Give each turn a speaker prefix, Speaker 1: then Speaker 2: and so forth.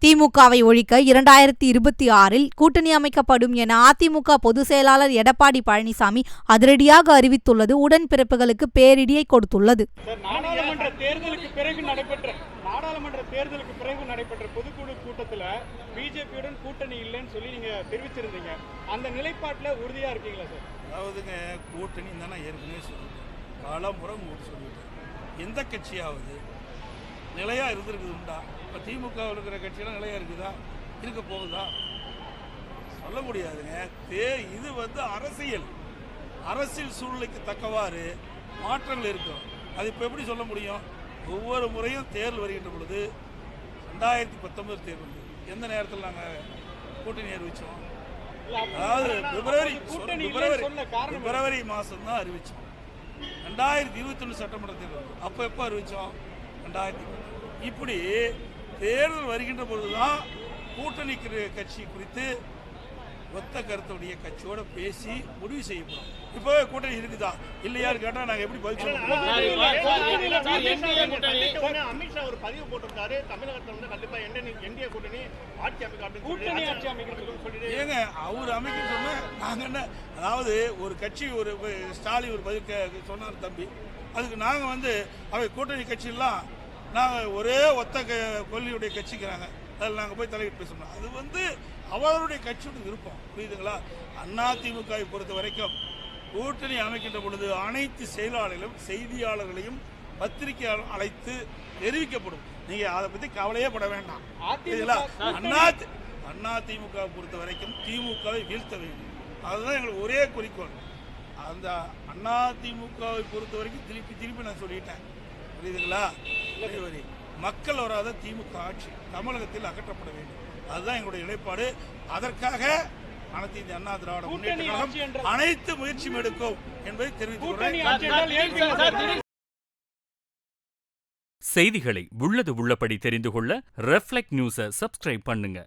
Speaker 1: திமுகவை ஒழிக்க 2026 கூட்டணி அமைக்கப்படும் என அதிமுக பொதுச் செயலாளர் எடப்பாடி பழனிசாமி அதிரடியாக அறிவித்துள்ளது உடன்பிறப்புகளுக்கு பேரிடியை கொடுத்துள்ளது.
Speaker 2: நாடாளுமன்ற தேர்தலுக்கு பிறகு நடைபெற்ற பொதுக்குழு கூட்டத்தில் பிஜேபியுடன் கூட்டணி இல்லைன்னு சொல்லி நீங்க தெரிவிச்சிருந்தீங்க. அந்த நிலைப்பாட்டில் உறுதியா இருக்கீங்களா சார்?
Speaker 3: அதாவதுங்க, கூட்டணி தானே ஏற்கனவே சொல்லிட்டேன், காலமுறை சொல்லிட்டேன். எந்த கட்சியாவது நிலையா இருந்திருக்குது உண்டா? இப்போ திமுகவில் இருக்கிற கட்சியெல்லாம் நிலையா இருக்குதா? இருக்க போகுதா? சொல்ல முடியாதுங்க. இது அரசியல் சூழ்நிலைக்கு தக்கவாறு மாற்றங்கள் இருக்கும். அது இப்போ எப்படி சொல்ல முடியும்? ஒவ்வொரு முறையும் தேர்தல் வருகின்ற பொழுது 2019 தேர்தல் எந்த நேரத்தில் நாங்கள் கூட்டணி அறிவித்தோம்? அதாவது பிப்ரவரி மாதம் தான் அறிவித்தோம். 2021 சட்டமன்ற தேர்தல் அப்போ எப்போ அறிவித்தோம்? 2020. இப்படி தேர்தல் வருகின்ற பொழுதுதான் கூட்டணி கட்சி குறித்து ஒத்த கருத்துடைய கட்சியோட பேசி முடிவு செய்யப்படும். இப்போ கூட்டணி இருக்குதா இல்லையான்னு கேட்டா நாங்க எப்படி பதில் சொல்ல முடியும்?
Speaker 2: அமித்ஷா ஒரு பதிவு போட்டிருக்காரு, தமிழகத்தில் வந்து கண்டிப்பா என்டிஏ கூட்டணி ஆட்சி அமைக்க.
Speaker 3: ஏங்க அவர் அமைக்க சொன்ன நாங்க என்ன? அதாவது ஒரு கட்சி ஒரு ஸ்டாலின் ஒரு பதில் சொன்னார் தம்பி, அதுக்கு நாங்க வந்து அவை கூட்டணி கட்சியெல்லாம் நாங்கள் ஒரே ஒத்த கொள்கையுடைய கட்சிக்கிறாங்க, அதில் நாங்கள் போய் தலையிட்டு பேசணும். அது வந்து அவருடைய கட்சியோட விருப்பம், புரியுதுங்களா? அதிமுகவை பொறுத்த வரைக்கும் கூட்டணி அமைக்கின்ற பொழுது அனைத்து செயலாளர்களும் செய்தியாளர்களையும் பத்திரிகையாளர் அழைத்து தெரிவிக்கப்படும். நீங்க அதை பத்தி கவலையே பட வேண்டாம். அதிமுகவை பொறுத்த வரைக்கும் திமுகவை வீழ்த்த வேண்டும், அதுதான் எங்களுக்கு ஒரே குறிக்கோள். அந்த அதிமுகவை பொறுத்த வரைக்கும் திருப்பி நான் சொல்லிட்டேன், புரியுதுங்களா? மக்கள் வராத திமுக ஆட்சி தமிழகத்தில் அகற்றப்பட வேண்டும், அதுதான் எங்களுடைய நிலைப்பாடு. அதற்காக அனைத்து இந்திய அண்ணா திராவிட முன்னேற்ற கழகம் அனைத்து முயற்சியும் எடுக்கும் என்பதை தெரிவித்துள்ளேன்.
Speaker 4: செய்திகளை உள்ளது உள்ளபடி தெரிந்து கொள்ள ரெஃப்ளெக்ட் நியூஸை சப்ஸ்கிரைப் பண்ணுங்க.